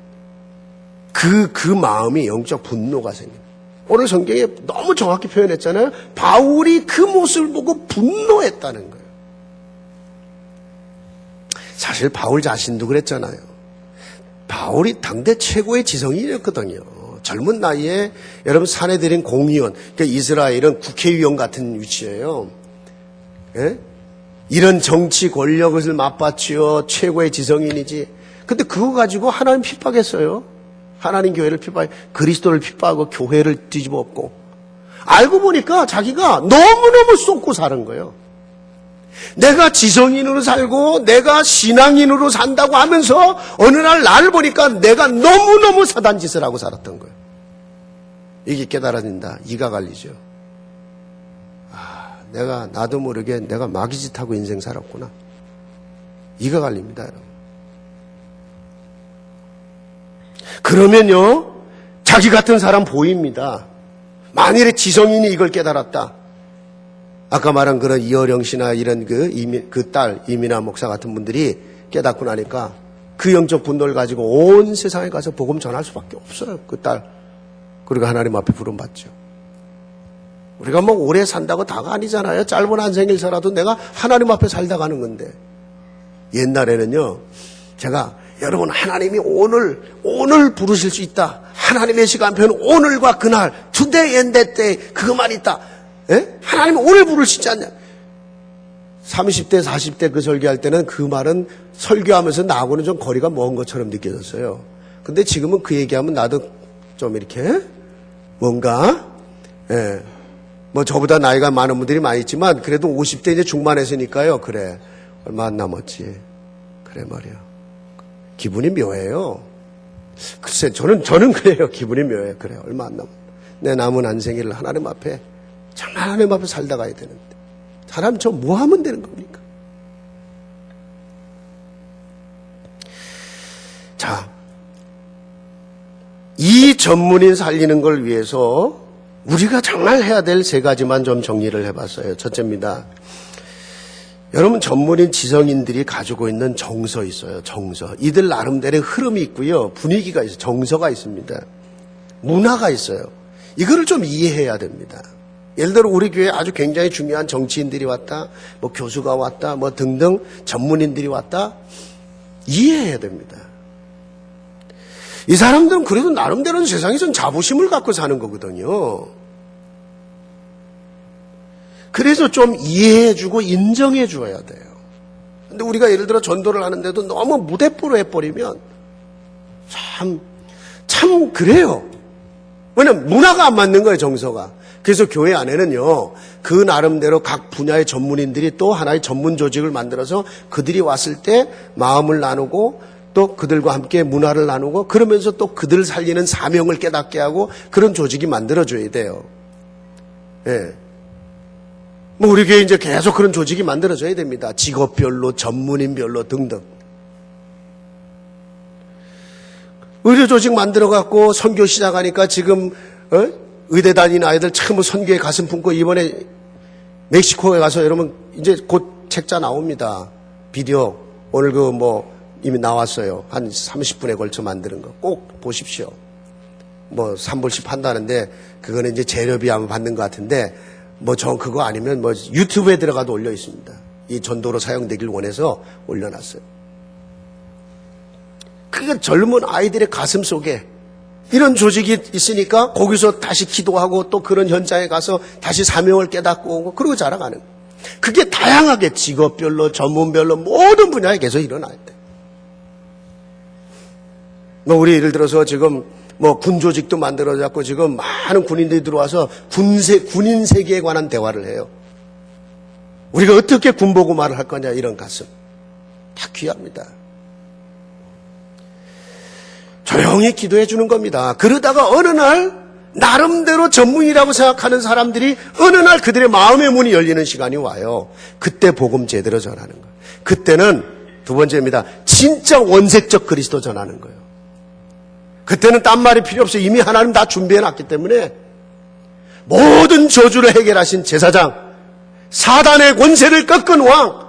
그 마음이 영적 분노가 생깁니다. 오늘 성경에 너무 정확히 표현했잖아요. 바울이 그 모습을 보고 분노했다는 거예요. 사실 바울 자신도 그랬잖아요. 바울이 당대 최고의 지성인이었거든요. 젊은 나이에 여러분 사내들인 공의원, 그러니까 이스라엘은 국회의원 같은 위치예요. 예? 이런 정치 권력을 맞받치어 최고의 지성인이지. 근데 그거 가지고 하나님 핍박했어요. 하나님 교회를 핍박, 그리스도를 핍박하고 교회를 뒤집어 엎고. 알고 보니까 자기가 너무너무 쏟고 사는 거예요. 내가 지성인으로 살고 내가 신앙인으로 산다고 하면서 어느 날 나를 보니까 내가 너무너무 사단 짓을 하고 살았던 거예요. 이게 깨달아진다. 이가 갈리죠. 나도 모르게 내가 마귀짓하고 인생 살았구나. 이가 갈립니다, 여러분. 그러면요, 자기 같은 사람 보입니다. 만일에 지성인이 이걸 깨달았다. 아까 말한 그런 이어령 씨나 이런 그 딸, 이민아 목사 같은 분들이 깨닫고 나니까 그 영적 분노를 가지고 온 세상에 가서 복음 전할 수밖에 없어요. 그 딸. 그리고 하나님 앞에 부름받죠. 우리가 뭐 오래 산다고 다가 아니잖아요. 짧은 한 생일 살아도 내가 하나님 앞에 살다 가는 건데. 옛날에는요, 제가 여러분 하나님이 오늘 부르실 수 있다. 하나님의 시간표는 오늘과 그날, today and that day, 그것만 있다. 예? 하나님은 오늘 부르시지 않냐. 30대, 40대 그 설교할 때는 그 말은 설교하면서 나하고는 좀 거리가 먼 것처럼 느껴졌어요. 근데 지금은 그 얘기하면 나도 좀 이렇게 뭔가, 예. 뭐 저보다 나이가 많은 분들이 많이 있지만 그래도 50대 이제 중반에서니까요. 그래. 얼마 안 남았지. 그래 말이야. 기분이 묘해요. 글쎄, 저는 그래요. 기분이 묘해요. 그래. 얼마 안 남았다. 내 남은 한 생일을 하나님 앞에, 정말 하나님 앞에 살다 가야 되는데. 사람 저 뭐 하면 되는 겁니까? 자, 이 전문인 살리는 걸 위해서 우리가 정말 해야 될 세 가지만 좀 정리를 해봤어요. 첫째입니다. 여러분 전문인 지성인들이 가지고 있는 정서 있어요. 정서. 이들 나름대로의 흐름이 있고요. 분위기가 있어요. 정서가 있습니다. 문화가 있어요. 이거를 좀 이해해야 됩니다. 예를 들어 우리 교회에 아주 굉장히 중요한 정치인들이 왔다. 뭐 교수가 왔다. 뭐 등등 전문인들이 왔다. 이해해야 됩니다. 이 사람들은 그래도 나름대로는 세상에선 자부심을 갖고 사는 거거든요. 그래서 좀 이해해주고 인정해줘야 돼요. 근데 우리가 예를 들어 전도를 하는데도 너무 무대뽀로 해버리면 참 그래요. 왜냐면 문화가 안 맞는 거예요, 정서가. 그래서 교회 안에는요, 그 나름대로 각 분야의 전문인들이 또 하나의 전문 조직을 만들어서 그들이 왔을 때 마음을 나누고 또 그들과 함께 문화를 나누고 그러면서 또 그들을 살리는 사명을 깨닫게 하고 그런 조직이 만들어줘야 돼요. 예. 뭐 우리 교회 이제 계속 그런 조직이 만들어져야 됩니다. 직업별로, 전문인별로 등등. 의료 조직 만들어갖고 선교 시작하니까 지금 의대 다니는 아이들 처음 선교에 가슴 품고 이번에 멕시코에 가서 여러분 이제 곧 책자 나옵니다. 비디오 오늘 이미 나왔어요. 한 30분에 걸쳐 만드는 거 꼭 보십시오. 뭐 3불씩 판다는데 그거는 이제 재료비 아마 받는 것 같은데 전 그거 아니면 유튜브에 들어가도 올려 있습니다. 이 전도로 사용되길 원해서 올려놨어요. 그게 젊은 아이들의 가슴 속에 이런 조직이 있으니까 거기서 다시 기도하고 또 그런 현장에 가서 다시 사명을 깨닫고 오고 그러고 자라가는 거예요. 그게 다양하게 직업별로 전문별로 모든 분야에 계속 일어나야 돼. 우리 예를 들어서 지금 군 조직도 만들어졌고 지금 많은 군인들이 들어와서 군인 세계에 관한 대화를 해요. 우리가 어떻게 군보고 말을 할 거냐 이런 가슴. 다 귀합니다. 조용히 기도해 주는 겁니다. 그러다가 어느 날 나름대로 전문이라고 생각하는 사람들이 어느 날 그들의 마음의 문이 열리는 시간이 와요. 그때 복음 제대로 전하는 거예요. 그때는 두 번째입니다. 진짜 원색적 그리스도 전하는 거예요. 그때는 딴 말이 필요 없어요. 이미 하나님 다 준비해놨기 때문에 모든 저주를 해결하신 제사장, 사단의 권세를 꺾은 왕,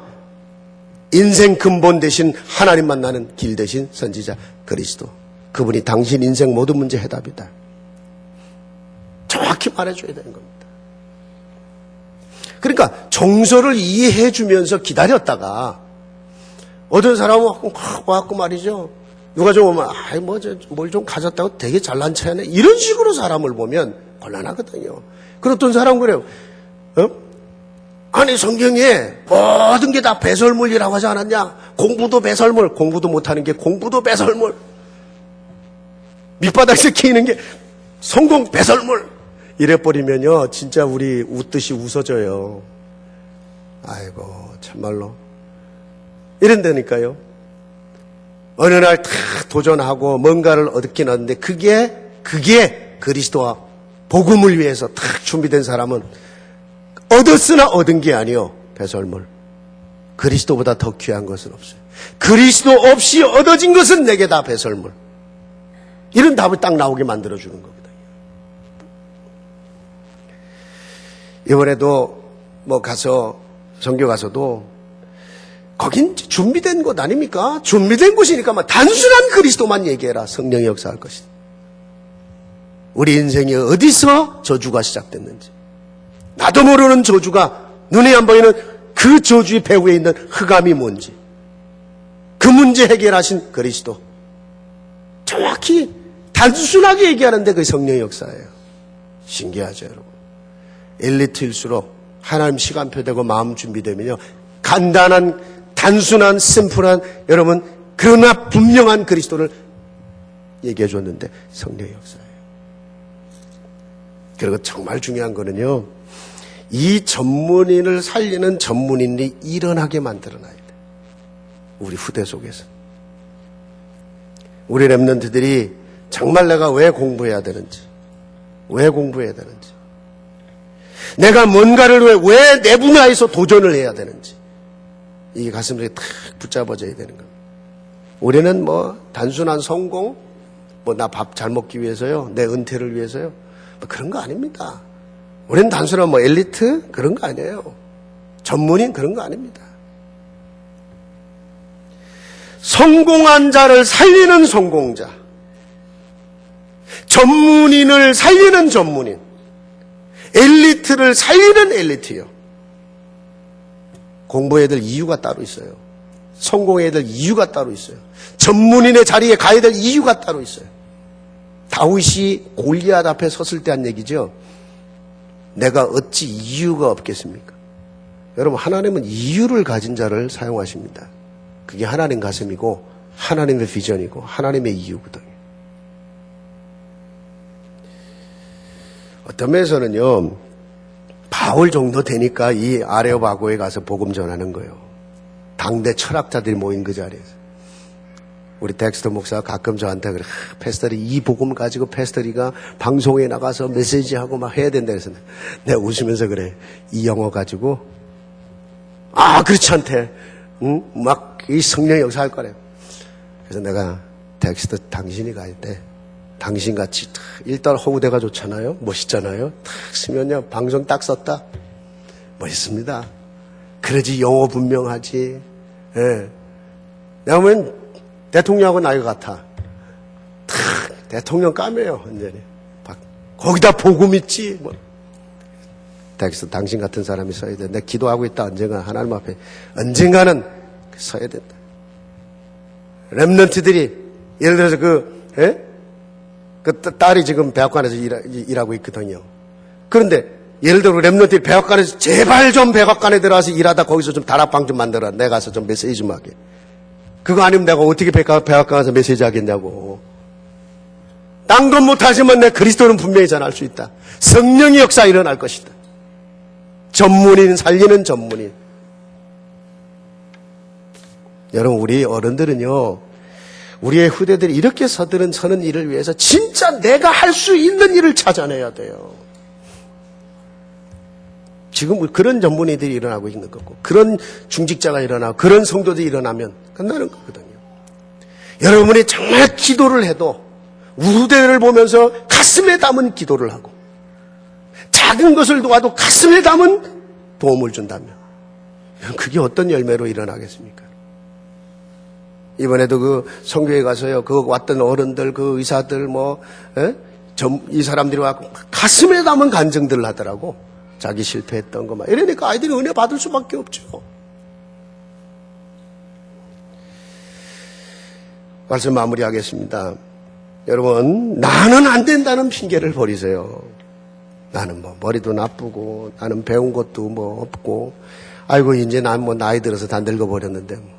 인생 근본 대신 하나님 만나는 길 대신 선지자 그리스도. 그분이 당신 인생 모든 문제 해답이다. 정확히 말해줘야 되는 겁니다. 그러니까 정서를 이해해 주면서 기다렸다가 어떤 사람은 와갖고 말이죠. 누가 좀 오면 뭘 좀 가졌다고 되게 잘난 체하네. 이런 식으로 사람을 보면 곤란하거든요. 그리고 어떤 사람은 그래요. 아니 성경에 모든 게 다 배설물이라고 하지 않았냐. 공부도 배설물. 공부도 못하는 게 공부도 배설물. 밑바닥에서 키우는 게 성공 배설물. 이래버리면요 진짜 우리 웃듯이 웃어져요. 아이고 참말로 이런다니까요. 어느 날 다 도전하고 뭔가를 얻긴 얻는데 그게 그리스도와 복음을 위해서 다 준비된 사람은 얻었으나 얻은 게 아니요 배설물. 그리스도보다 더 귀한 것은 없어요. 그리스도 없이 얻어진 것은 내게 다 배설물. 이런 답을 딱 나오게 만들어주는 겁니다. 이번에도 가서 선교 가서도 거긴 준비된 곳 아닙니까? 준비된 곳이니까 단순한 그리스도만 얘기해라. 성령이 역사할 것이다. 우리 인생이 어디서 저주가 시작됐는지 나도 모르는 저주가 눈에 안 보이는 그 저주의 배후에 있는 흑암이 뭔지 그 문제 해결하신 그리스도 정확히 단순하게 얘기하는데 그게 성령의 역사예요. 신기하죠 여러분. 엘리트일수록 하나님 시간표 되고 마음 준비되면요 간단한 단순한 심플한 여러분 그러나 분명한 그리스도를 얘기해 줬는데 성령의 역사예요. 그리고 정말 중요한 거는요 이 전문인을 살리는 전문인이 일어나게 만들어놔야 돼. 우리 후대 속에서 우리 랩런트들이 정말 내가 왜 공부해야 되는지 내가 뭔가를 왜 내 분야에서 도전을 해야 되는지 이 가슴에 탁 붙잡아져야 되는 겁니다. 우리는 단순한 성공, 나 밥 잘 먹기 위해서요, 내 은퇴를 위해서요, 그런 거 아닙니다. 우리는 단순한 엘리트 그런 거 아니에요. 전문인 그런 거 아닙니다. 성공한 자를 살리는 성공자, 전문인을 살리는 전문인, 엘리트를 살리는 엘리트요. 공부해야 될 이유가 따로 있어요. 성공해야 될 이유가 따로 있어요. 전문인의 자리에 가야 될 이유가 따로 있어요. 다윗이 골리앗 앞에 섰을 때 한 얘기죠. 내가 어찌 이유가 없겠습니까? 여러분 하나님은 이유를 가진 자를 사용하십니다. 그게 하나님 가슴이고 하나님의 비전이고 하나님의 이유거든요. 어떤 면에서는요. 바울 정도 되니까 이 아레오바고에 가서 복음 전하는 거예요. 당대 철학자들이 모인 그 자리에서. 우리 덱스터 목사가 가끔 저한테 그래, 패스터리 이 복음 가지고 패스터리가 방송에 나가서 메시지하고 막 해야 된다 그래서 내가 웃으면서 그래. 이 영어 가지고 그렇지 않대. 응? 막 이 성령 역사할 거래. 그래서 내가 덱스터 당신이 갈 때 당신같이 일단 허구대가 좋잖아요. 멋있잖아요. 탁 쓰면요. 방송 딱 썼다. 멋있습니다. 그러지 영어 분명하지. 예. 내가 보면 대통령하고 나이가 같아. 탁 대통령 까매요. 완전히. 거기다 복음 있지. 뭐. 덱스터 당신 같은 사람이 써야 돼. 내가 기도하고 있다. 언젠가 하나님 앞에. 언젠가는 써야 된다. 렘넌트들이 예를 들어서 그 딸이 지금 백악관에서 일하고 있거든요. 그런데 예를 들어 렘넌트들이 백악관에서 제발 좀 백악관에 들어가서 일하다 거기서 좀 다락방 좀 만들어. 내가 가서 좀 메시지 좀 하게. 그거 아니면 내가 어떻게 백악관 가서 메시지 하겠냐고. 딴 건 못하지만 내 그리스도는 분명히 전할 수 있다. 성령의 역사 일어날 것이다. 전문인 살리는 전문인. 여러분 우리 어른들은요. 우리의 후대들이 이렇게 서는 일을 위해서 진짜 내가 할 수 있는 일을 찾아내야 돼요. 지금 그런 전문의들이 일어나고 있는 거고 그런 중직자가 일어나고 그런 성도들이 일어나면 끝나는 거거든요. 여러분이 정말 기도를 해도 후대를 보면서 가슴에 담은 기도를 하고 작은 것을 도와도 가슴에 담은 도움을 준다면 그게 어떤 열매로 일어나겠습니까? 이번에도 그 성교회 가서요, 그 왔던 어른들, 그 의사들, 이 사람들이 와서 가슴에 담은 간증들을 하더라고. 자기 실패했던 거 막. 이러니까 아이들이 은혜 받을 수밖에 없죠. 말씀 마무리하겠습니다. 여러분, 나는 안 된다는 핑계를 버리세요. 나는 머리도 나쁘고, 나는 배운 것도 없고, 아이고, 이제 난 나이 들어서 다 늙어버렸는데,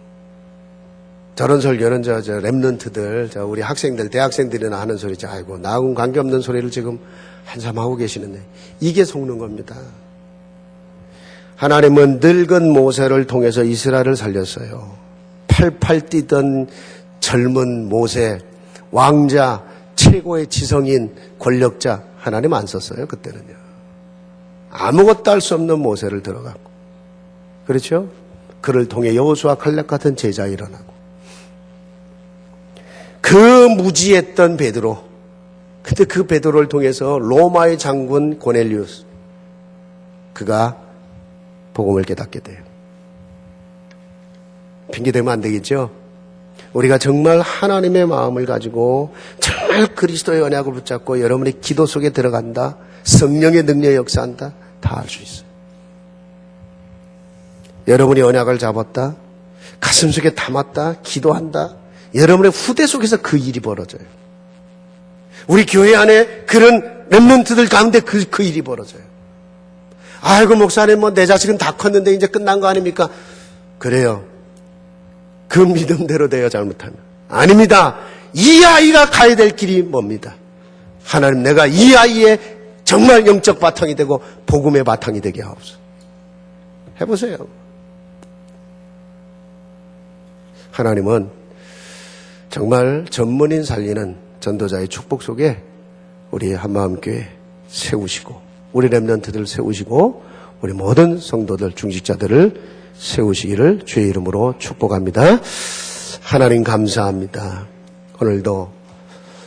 저런 설교는 랩런트들, 우리 학생들, 대학생들이나 하는 소리죠. 아이고, 나하고는 관계없는 소리를 지금 한참 하고 계시는데, 이게 속는 겁니다. 하나님은 늙은 모세를 통해서 이스라엘을 살렸어요. 팔팔 뛰던 젊은 모세, 왕자, 최고의 지성인, 권력자, 하나님 안 썼어요, 그때는요. 아무것도 할 수 없는 모세를 들어갔고. 그렇죠? 그를 통해 여호수아 칼렙 같은 제자 일어나고. 그 무지했던 베드로, 그때 그 베드로를 통해서 로마의 장군 고넬리우스, 그가 복음을 깨닫게 돼요. 핑계대면 안 되겠죠? 우리가 정말 하나님의 마음을 가지고 정말 그리스도의 언약을 붙잡고 여러분의 기도 속에 들어간다, 성령의 능력이 역사한다, 다 할 수 있어요. 여러분이 언약을 잡았다, 가슴속에 담았다, 기도한다, 여러분의 후대 속에서 그 일이 벌어져요. 우리 교회 안에 그런 렘넌트들 가운데 그 일이 벌어져요. 아이고 목사님 내 자식은 다 컸는데 이제 끝난 거 아닙니까? 그래요. 그 믿음대로 돼요. 잘못하면. 아닙니다. 이 아이가 가야 될 길이 뭡니다. 하나님 내가 이 아이의 정말 영적 바탕이 되고 복음의 바탕이 되게 하옵소서. 해보세요. 하나님은 정말 전문인 살리는 전도자의 축복 속에 우리 한마음교회 세우시고 우리 렘넌트들 세우시고 우리 모든 성도들 중직자들을 세우시기를 주의 이름으로 축복합니다. 하나님 감사합니다. 오늘도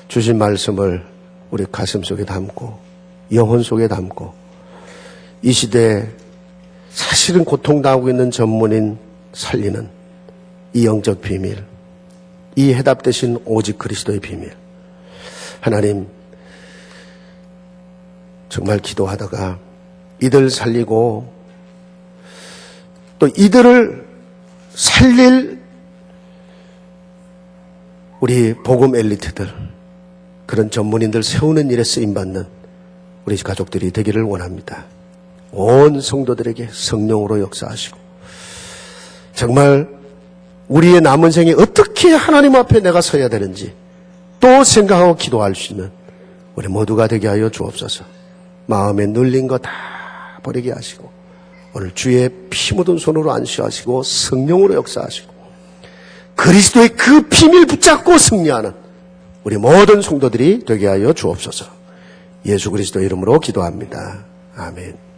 주신 말씀을 우리 가슴 속에 담고 영혼 속에 담고 이 시대에 사실은 고통당하고 있는 전문인 살리는 이 영적 비밀, 이 해답되신 오직 그리스도의 비밀, 하나님 정말 기도하다가 이들 살리고 또 이들을 살릴 우리 복음 엘리트들, 그런 전문인들 세우는 일에 쓰임받는 우리 가족들이 되기를 원합니다. 온 성도들에게 성령으로 역사하시고 정말 우리의 남은 생에 어떻게 하나님 앞에 내가 서야 되는지 또 생각하고 기도할 수 있는 우리 모두가 되게 하여 주옵소서. 마음에 눌린 거 다 버리게 하시고 오늘 주의 피 묻은 손으로 안수하시고 성령으로 역사하시고 그리스도의 그 비밀 붙잡고 승리하는 우리 모든 성도들이 되게 하여 주옵소서. 예수 그리스도의 이름으로 기도합니다. 아멘.